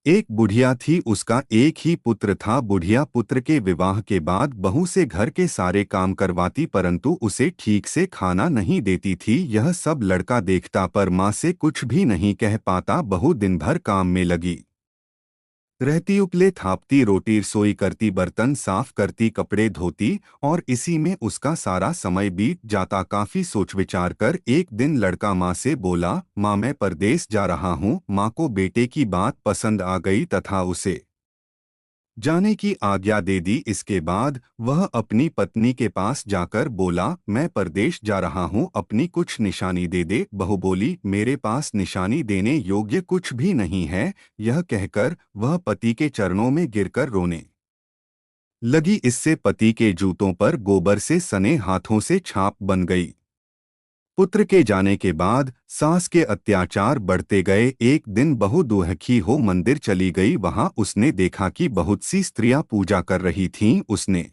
एक बुढ़िया थी, उसका एक ही पुत्र था। बुढ़िया पुत्र के विवाह के बाद बहू से घर के सारे काम करवाती, परंतु उसे ठीक से खाना नहीं देती थी। यह सब लड़का देखता पर माँ से कुछ भी नहीं कह पाता। बहू दिन भर काम में लगी रहती, उपले थापती, रोटी रसोई करती, बर्तन साफ करती, कपड़े धोती, और इसी में उसका सारा समय बीत जाता। काफी सोच विचार कर एक दिन लड़का माँ से बोला, माँ मैं परदेश जा रहा हूँ। माँ को बेटे की बात पसंद आ गई तथा उसे जाने की आज्ञा दे दी। इसके बाद वह अपनी पत्नी के पास जाकर बोला, मैं परदेश जा रहा हूँ, अपनी कुछ निशानी दे दे। बहू बोली, मेरे पास निशानी देने योग्य कुछ भी नहीं है। यह कहकर वह पति के चरणों में गिरकर रोने लगी। इससे पति के जूतों पर गोबर से सने हाथों से छाप बन गई। पुत्र के जाने के बाद सास के अत्याचार बढ़ते गए। एक दिन बहू दुखी हो मंदिर चली गई। वहां उसने देखा कि बहुत सी स्त्रियां पूजा कर रही थीं। उसने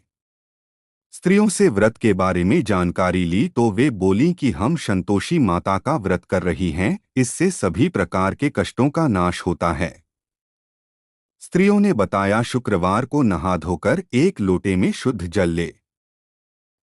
स्त्रियों से व्रत के बारे में जानकारी ली तो वे बोलीं कि हम संतोषी माता का व्रत कर रही हैं, इससे सभी प्रकार के कष्टों का नाश होता है। स्त्रियों ने बताया, शुक्रवार को नहा धोकर एक लोटे में शुद्ध जल ले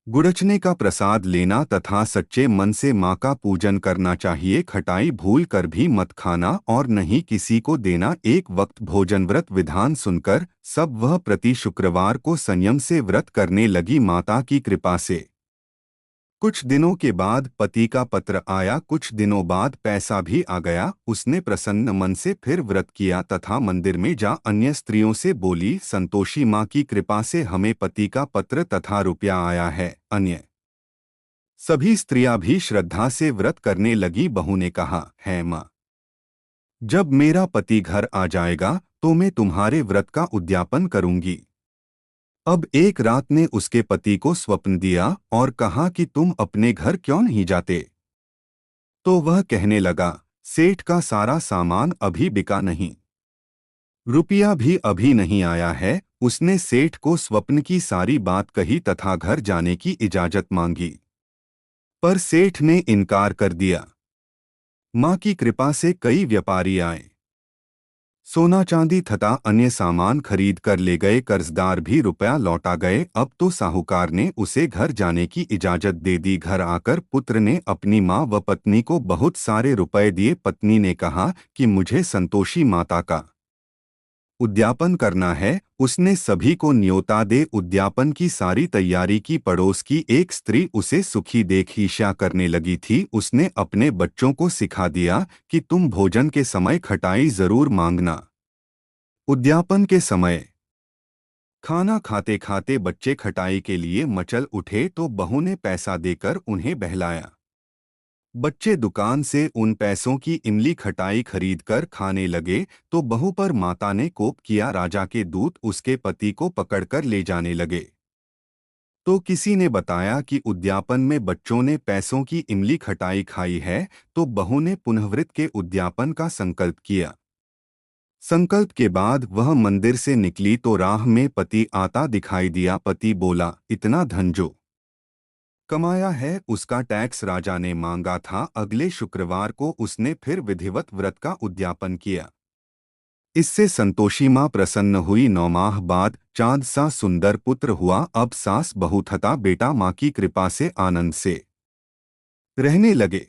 गुड़चने का प्रसाद लेना तथा सच्चे मन से माँ का पूजन करना चाहिए। खटाई भूल कर भी मत खाना और नहीं किसी को देना। एक वक्त भोजन व्रत विधान सुनकर सब वह प्रति शुक्रवार को संयम से व्रत करने लगी। माता की कृपा से कुछ दिनों के बाद पति का पत्र आया। कुछ दिनों बाद पैसा भी आ गया। उसने प्रसन्न मन से फिर व्रत किया तथा मंदिर में जा अन्य स्त्रियों से बोली, संतोषी माँ की कृपा से हमें पति का पत्र तथा रुपया आया है। अन्य सभी स्त्रियां भी श्रद्धा से व्रत करने लगी। बहू ने कहा, है माँ, जब मेरा पति घर आ जाएगा तो मैं तुम्हारे व्रत का उद्यापन करूंगी। अब एक रात ने उसके पति को स्वप्न दिया और कहा कि तुम अपने घर क्यों नहीं जाते। तो वह कहने लगा, सेठ का सारा सामान अभी बिका नहीं, रुपया भी अभी नहीं आया है। उसने सेठ को स्वप्न की सारी बात कही तथा घर जाने की इजाजत मांगी, पर सेठ ने इनकार कर दिया। माँ की कृपा से कई व्यापारी आए, सोना चांदी तथा अन्य सामान खरीद कर ले गए। कर्जदार भी रुपया लौटा गए। अब तो साहूकार ने उसे घर जाने की इजाजत दे दी। घर आकर पुत्र ने अपनी माँ व पत्नी को बहुत सारे रुपए दिए। पत्नी ने कहा कि मुझे संतोषी माता का उद्यापन करना है। उसने सभी को न्योता दे उद्यापन की सारी तैयारी की। पड़ोस की एक स्त्री उसे सुखी देख ईर्ष्या करने लगी थी। उसने अपने बच्चों को सिखा दिया कि तुम भोजन के समय खटाई जरूर मांगना। उद्यापन के समय खाना खाते खाते बच्चे खटाई के लिए मचल उठे तो बहू ने पैसा देकर उन्हें बहलाया। बच्चे दुकान से उन पैसों की इमली खटाई खरीदकर खाने लगे तो बहू पर माता ने कोप किया। राजा के दूत उसके पति को पकड़कर ले जाने लगे तो किसी ने बताया कि उद्यापन में बच्चों ने पैसों की इमली खटाई खाई है। तो बहू ने पुनःव्रत के उद्यापन का संकल्प किया। संकल्प के बाद वह मंदिर से निकली तो राह में पति आता दिखाई दिया। पति बोला, इतना धन जो कमाया है उसका टैक्स राजा ने मांगा था। अगले शुक्रवार को उसने फिर विधिवत व्रत का उद्यापन किया। इससे संतोषी माँ प्रसन्न हुई। 9 माह बाद चांद सा सुंदर पुत्र हुआ। अब सास बहू तथा बेटा माँ की कृपा से आनंद से रहने लगे।